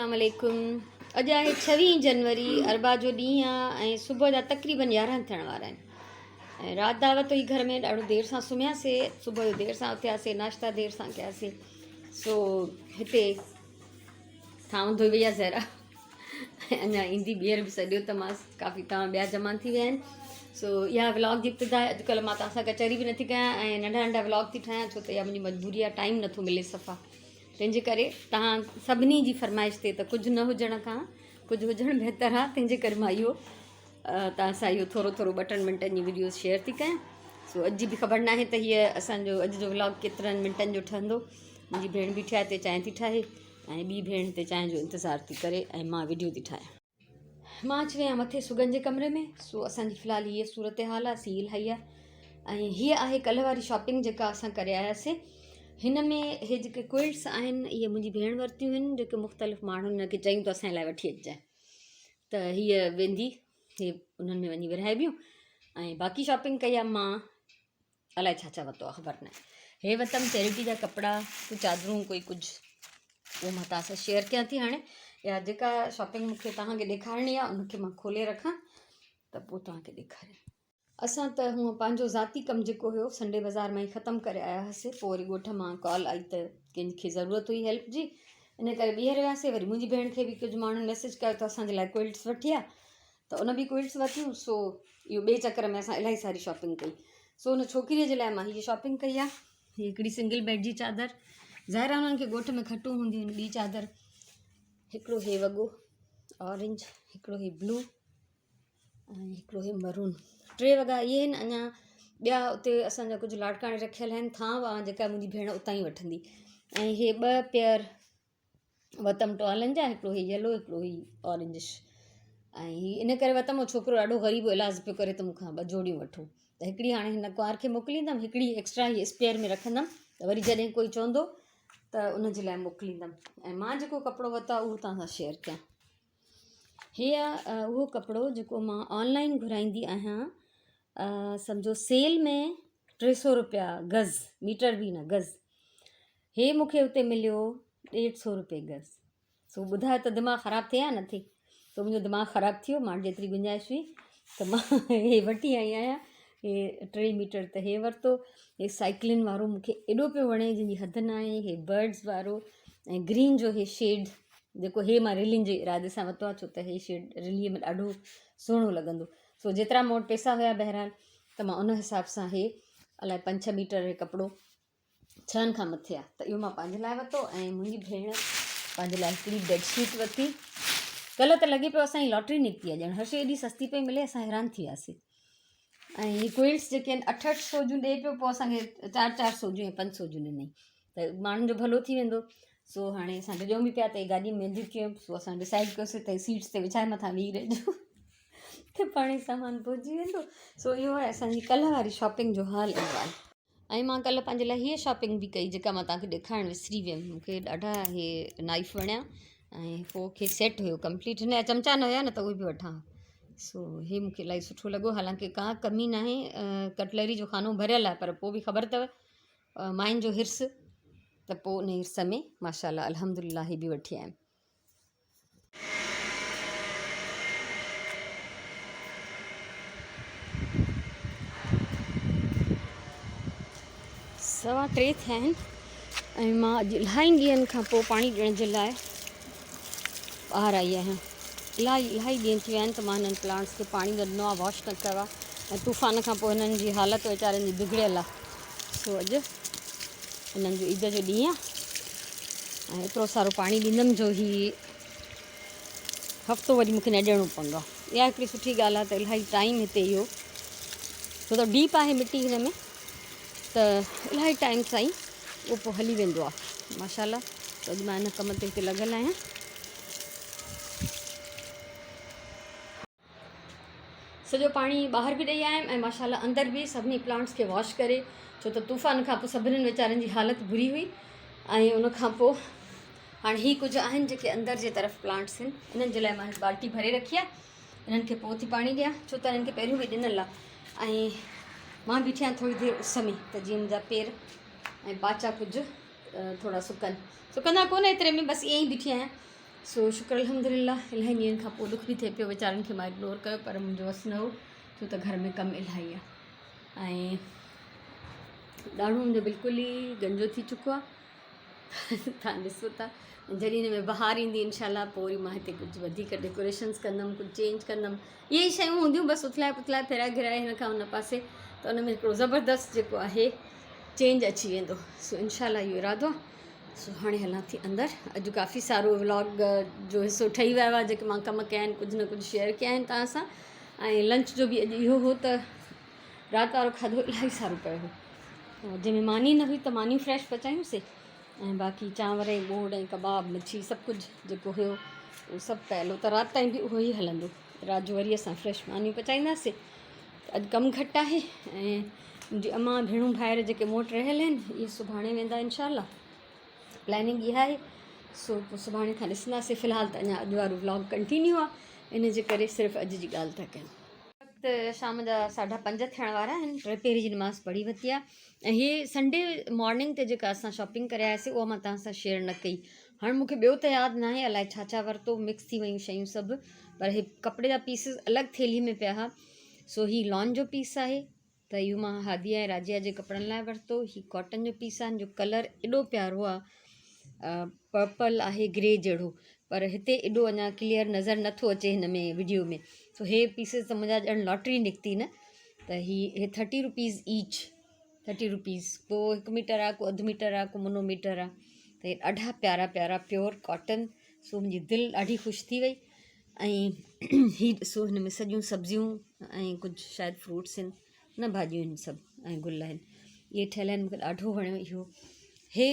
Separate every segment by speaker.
Speaker 1: अस्सलाम वालेकुम। अॼु आहे 26 जनवरी अरबा जो ॾींहुं आहे ऐं सुबुह जा तक़रीबन 11 थियण वारा आहिनि ऐं राति दावत हुई घर में, ॾाढो देरि सां सुम्हियासीं, सुबुह जो देरि सां उथियासीं, नाश्ता देरि सां कयासीं। सो हिते थांव धोई वई आहे ज़रा ऐं अञा ईंदी ॿीहर बि सॼो त मां काफ़ी तव्हां ॿिया जमा थी विया आहिनि। सो इहा व्लॉग जी इब्तिदा आहे। अॼुकल्ह मां तव्हां सां कचहरी बि नथी कयां ऐं नंढा नंढा व्लॉग थी ठाहियां, छो त इहा मुंहिंजी मजबूरी आहे, टाइम नथो मिले सफ़ा। तंहिंजे करे तव्हां सभिनी जी फरमाइश ते त कुझु न हुजण खां कुझु हुजणु बहितरु आहे, तंहिंजे करे मां इहो तव्हां सां इहो थोरो थोरो 2-3 मिंटनि जी वीडियोज़ शेयर थी कयां। सो अॼु जी बि ख़बर न आहे त हीअ असांजो अॼु जो व्लॉग केतिरनि मिंटनि जो ठहंदो। मुंहिंजी भेण बीठी आहे हिते चांहि थी ठाहे ऐं ॿी भेण हिते चांहि जो इंतज़ारु थी करे ऐं मां वीडियो थी ठाहियां। मां अची वियां मथे सुगन जे कमरे में। सो असांजी फ़िलहालु हीअ सूरत हाल आहे, सील इलाही आहे ऐं हीअ आहे कल्ह वारी शॉपिंग जेका असां करे आयासीं। हिन में इहे जेके क्विल्ट्स आहिनि इहे मुंहिंजी भेण वरितियूं आहिनि, जेके मुख़्तलिफ़ माण्हुनि खे चयूं त असांजे लाइ वठी अचिजांइ, त हीअ वेंदी इहे उन्हनि में वञी विरहाइबियूं। ऐं बाक़ी शॉपिंग कई आहे मां, अलाए छा छा वरितो आहे ख़बर न आहे। हे वरितमि चैरिटी जा कपिड़ा, कोई चादरूं, कोई कुझु, उहो मां तव्हां सां शेयर कयां थी। हाणे या जेका शॉपिंग मूंखे तव्हांखे ॾेखारणी आहे उनखे मां खोले रखां त पोइ तव्हांखे ॾेखारियां। असां त हूअं पंहिंजो ज़ाती कमु जेको हुयो संडे बाज़ार मां ई ख़तमु करे आया हुआसीं। पोइ वरी ॻोठ मां कॉल आई त कंहिंखे ज़रूरत हुई हेल्प जी, इन करे ॿीहर वियासीं। वरी मुंहिंजी भेण खे बि कुझु माण्हुनि मैसेज कयो त असांजे लाइ क्विल्ट्स वठी आहे, त उन बि क्विल्ट्स वरितियूं। सो इहो ॿिए चकर में असां इलाही सारी शॉपिंग कई। सो उन छोकिरीअ जे लाइ मां हीअ शॉपिंग कई आहे। हीअ हिकिड़ी सिंगल बेड जी चादर, ज़ाहिर आहे उन्हनि खे ॻोठ में खटूं हूंदियूं आहिनि। ॿी चादर, हिकिड़ो हे वॻो ऑरेंज, हिकिड़ो हे ब्लू ऐं हिकिड़ो हे मरून। 3 वॻा इहे आहिनि। अञा ॿिया उते असांजा कुझु लाड़काणे रखियल आहिनि, थांव आहे जेका मुंहिंजी भेण उतां ई वठंदी। ऐं हे 2 पेयर वरितमि टॉलनि जा, हिकिड़ो हे येलो, हिकिड़ो ही ऑरेंजिश। ऐं हीअ इन करे वरितमि, उहो छोकिरो ॾाढो ग़रीब इलाजु पियो करे त मूंखां 2 जोड़ियूं वठूं, त हिकिड़ी हाणे हिन कुंवार खे मोकिलींदमि, हिकिड़ी एक्स्ट्रा हीअ स्पेयर में रखंदमि, त वरी जॾहिं कोई चवंदो त उनजे लाइ मोकिलींदमि। ऐं मां जेको कपिड़ो वरितो आहे उहो तव्हां सां शेयर कयां। हीअ आहे उहो कपिड़ो जेको मां ऑनलाइन घुराईंदी आहियां, सम्झो सेल में 300 रुपया गज़, मीटर बि न गज़। हे मूंखे उते मिलियो 150 रुपए गज़। सो ॿुधायो त दिमाग़ु ख़राबु थिए या न थिए। सो मुंहिंजो दिमाग़ु ख़राबु थियो, मां जेतिरी गुंजाइश हुई त मां हे वठी आई आहियां। हे 3 मीटर त हे वरितो। हे साइक्लिन वारो मूंखे एॾो पियो वणे जंहिंजी हद न आहे। हे बर्ड्स वारो ऐं ग्रीन जो हे शेड जेको हे मां रिलिंग जे इरादे सां वरितो आहे, छो त हे शेड रिलीअ में ॾाढो सुहिणो लॻंदो। सो जेतिरा मूं वटि पैसा हुया बहरहाल, त मां उन हिसाब सां हे अलाए 5-6 मीटर हे कपिड़ो 6 खां मथे आहे, त इहो मां पंहिंजे लाइ वरितो। ऐं मुंहिंजी भेण पंहिंजे लाइ हिकिड़ी बेडशीट वरिती। कल्ह त लॻे पियो असांजी लॉटरी निकिती आहे ॼण, हर शइ एॾी सस्ती पई मिले, असां हैरान थी वियासीं। ऐं हीअ क्विल्ट्स जेके आहिनि 800 जूं ॾिए पियो, पोइ असांखे 400 जूं ऐं 500 जूं ॾिनई, त माण्हुनि जो भलो थी वेंदो। सो हाणे असां डिॼूं बि पिया त हे गाॾी में वेंदियूं थियूं। सो असां डिसाइड कयोसीं त सीट्स ते विछाए मथां वेही रहिजो त पाण ई सामान पहुची वेंदो। सो इहो आहे असांजी कल्ह वारी शॉपिंग जो हाल अहिवाल। ऐं मां कल्ह पंहिंजे लाइ हीअ शॉपिंग बि कई जेका मां तव्हांखे ॾेखारणु विसरी वियमि। मूंखे ॾाढा हे नाइफ वणिया ऐं फोक खे सेट हुयो कंप्लीट, हिन जा चमचा न हुया न त उहे बि वठां। सो हे मूंखे इलाही सुठो लॻो। हालांकि का कमी न आहे, कटलरी जो खानो भरियल आहे, पर पोइ बि ख़बर अथव माइन जो हिर्सु, त पोइ उन हिर्स में माशाल्लाह अल्हम्दुलिल्लाह ही बि वठी आयमि। सवा 3 थिया आहिनि ऐं मां अॼु इलाही ॾींहंनि खां पोइ पाणी ॾियण जे लाइ ॿाहिरि आई आहियां। इलाही ॾींहं थी विया आहिनि त मां हिननि प्लांट्स खे पाणी न ॾिनो आहे, वॉश न कयो आहे। ऐं तूफ़ान खां पोइ हिननि जी हालति वीचारनि जी बिगड़ियल आहे। सो अॼु हिननि जो ईद जो ॾींहुं आहे ऐं एतिरो सारो पाणी ॾींदमि जो ही हफ़्तो वरी मूंखे न ॾियणो पवंदो आहे। इहा हिकिड़ी सुठी ॻाल्हि आहे त इलाही टाइम हिते इहो, छो त डीप आहे मिटी हिन में, त इलाही टाइम सां ई उहो पोइ हली वेंदो आहे माशाल्लाह। त अॼु मां हिन कम ते हिते लॻल आहियां। सॼो पाणी ॿाहिरि बि ॾेई आयमि ऐं माशाल्लाह अंदरि बि सभिनी प्लांट्स खे वॉश करे, छो त तूफ़ान खां पोइ सभिनीनि वीचारनि जी हालति बुरी हुई। ऐं उनखां पोइ हाणे ही कुझु आहिनि जेके अंदरि जे तरफ़ प्लांट्स आहिनि, इन्हनि जे लाइ मां बाल्टी भरे रखी आहे। इन्हनि खे पोइ थी पाणी ॾियां, छो त इन्हनि खे पहिरियों बि ॾिनल आहे। ऐं मां बीठी आहियां थोरी देरि उस में, त जीअं मुंहिंजा पेर ऐं पाचा कुझु थोरा सुकनि। सुकंदा कोन एतिरे में, बसि ईअं ई बीठी आहियां। सो शुक्र अल्हम्दुलिल्लाह। इलाही ॾींहंनि खां पोइ दुख बि थिए पियो वीचारनि खे मां इग्नोर कयो, पर मुंहिंजो वस न हो छो त घर में कमु इलाही आहे ऐं ॾाढो मुंहिंजो बिल्कुलु ई गंजो थी चुको आहे। तव्हां ॾिसो था जॾहिं हिन में बहार ईंदी इंशाल्लाह पोइ वरी मां हिते कुझु वधीक डेकोरेशन्स कंदमि, कुझु चेंज कंदमि। इहे ई शयूं हूंदियूं बसि उथलाए पुथलाए फेराए घिराए हिन खां हुन पासे, त हुन में हिकिड़ो ज़बरदस्त जेको आहे चेंज अची वेंदो। सो इंशाल्लाह इहो इरादो आहे। सो हाणे हलां थी अंदरि। अॼु काफ़ी सारो व्लॉग जो हिसो ठही वियो आहे जेके मां कमु कया आहिनि, कुझु न कुझु शेयर कया आहिनि तव्हां सां। ऐं लंच जो बि अॼु इहो हो त राति वारो खाधो इलाही सारो पियो हो, जंहिंमें मानी न हुई त मानियूं फ्रेश पचायूंसीं ऐं बाक़ी चांवर ऐं ॿोड़ ऐं कबाब मच्छी सभु कुझु जेको हुयो उहो सभु पयल हो, त राति ताईं बि उहो ई हलंदो। राति जो वरी असां फ्रेश मानियूं पचाईंदासीं। अॼु कमु घटि आहे ऐं मुंहिंजी अम्मा भेणूं भाइर जेके मूं वटि रहियल आहिनि इहे सुभाणे वेंदा इंशाल्लाह। प्लैनिंग इहा आहे। सो पोइ सुभाणे खां ॾिसंदासीं। फ़िलहालु त अञा अॼु वारो व्लॉग कंटिन्यू आहे, इन जे करे सिर्फ़ु अॼु जी ॻाल्हि था कयूं। वक़्तु शाम जा 5:30 थियण वारा आहिनि। पहिरीं जी नमाज़ पढ़ी वरिती आहे ऐं हीअ संडे मॉर्निंग ते जेका असां शॉपिंग करे आयासीं उहा मां तव्हां सां शेयर न कई। हाणे मूंखे ॿियो त यादि न आहे अलाए छा छा वरितो, मिक्स थी वियूं शयूं सभु, पर हे कपिड़े जा पीसिस अलॻि थेली में पिया हुआ। सो हीअ लॉन जो पीस आहे त इहो मां हादिया ऐं राजिया जे कपिड़नि लाइ वरितो। हीअ कॉटन जो पीस आहे जो कलर एॾो प्यारो आहे, पर्पल आहे ग्रे जहिड़ो, पर हिते एॾो अञा क्लियर नज़र नथो अचे हिन में वीडियो में। सो हे पीसिस त मुंहिंजा ॼण लॉटरी निकिती न। त हे 30 रुपीज़ ईच, 30 रुपीज़, को 1 मीटर आहे, को 1/2 मीटर आहे, को मुनो मीटर आहे। त हे ॾाढा प्यारा प्यारा प्योर कॉटन। सो मुंहिंजी दिलि ॾाढी ख़ुशि थी वई। ऐं हीअ ॾिसो हिन में सॼियूं सब्जियूं ऐं कुझु शायदि फ्रूट्स आहिनि, न भाॼियूं आहिनि सभु, ऐं गुल आहिनि। इहे ठहियल आहिनि, मूंखे ॾाढो वणियो इहो। हे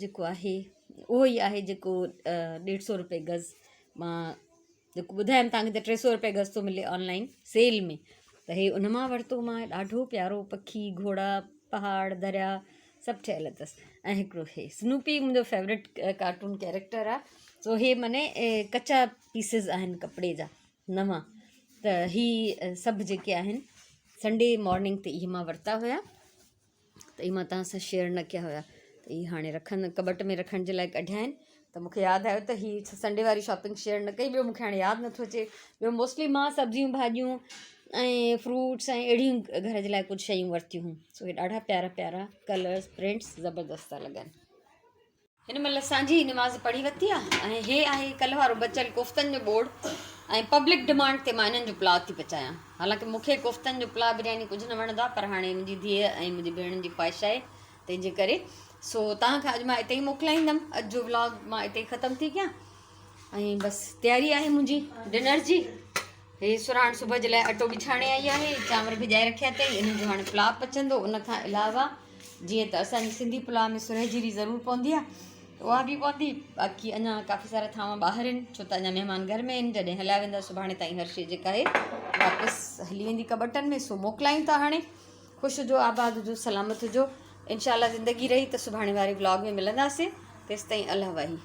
Speaker 1: जेको आहे उहो ई आहे जेको 150 रुपए गज़ मां जेको ॿुधायमि तव्हांखे त 300 रुपए गज़ थो मिले ऑनलाइन सेल में, त हे उन मां वरितो मां। ॾाढो प्यारो पखी, घोड़ा, पहाड़, दरिया सभु ठहियल अथसि। ऐं हिकिड़ो हे स्नूपी मुंहिंजो फेवरेट कार्टून कैरेक्टर आहे। सो हे माने कचा पीसिस आहिनि कपिड़े जा नवां। त ही सभु जेके आहिनि संडे मॉर्निंग ते इहे मां वरिता हुया, त इहे मां तव्हां सां शेयर न कया हुया। त इहे हाणे रखनि कबट में रखण जे लाइ कढिया आहिनि। त मूंखे यादि आयो त हीअ संडे वारी शॉपिंग शेयर न कई। ॿियो मूंखे हाणे यादि नथो अचे। ॿियो मोस्टली मां सब्जियूं भाॼियूं ऐं फ्रूट्स ऐं अहिड़ियूं घर जे लाइ कुझु शयूं वरितियूं हुयूं। सो हे ॾाढा प्यारा प्यारा कलर्स, प्रिंट्स ज़बरदस्त था लॻनि। हिन महिल असांजी नमाज़ पढ़ी वरिती आहे ऐं हे आहे कल्ह वारो बचियल कोफ़्तनि जो बोर्ड ऐं पब्लिक डिमांड ते मां इन्हनि जो पुलाउ थी पचायां। हालांकि मूंखे कोफ़्तनि जो पुलाउ बिरयानी कुझु न वणंदो आहे, पर हाणे मुंहिंजी धीअ ऐं मुंहिंजी भेणुनि जी ख़्वाहिश आहे, तंहिंजे करे सो तव्हांखां अॼु मां हिते ई मोकिलाईंदमि। अॼु जो व्लॉग मां हिते ई ख़तमु थी कयां ऐं बसि तयारी आहे मुंहिंजी डिनर जी। हे सुराण सुबुह जे लाइ अटो बि छाणे आई आहे, चांवर भिॼाए रखिया अथई, इन्हनि जो हाणे पुलाउ पचंदो। उन खां अलावा जीअं त असांजी सिंधी पुलाउ में सुरह जीरी ज़रूरु पवंदी आहे, उहा बि पवंदी। बाक़ी अञा काफ़ी सारा थांवा ॿाहिरि आहिनि छो त अञा महिमान घर में आहिनि। जॾहिं हलिया वेंदा सुभाणे ताईं हर शइ जेका आहे वापसि हली वेंदी कबटनि में। सो मोकिलायूं था हाणे। ख़ुशि हुजो, आबाद हुजो, सलामत हुजो। इंशाल्लाह ज़िंदगी रही त सुभाणे वारे व्लॉग में मिलंदासीं। तेसिताईं अल्लाह वाही।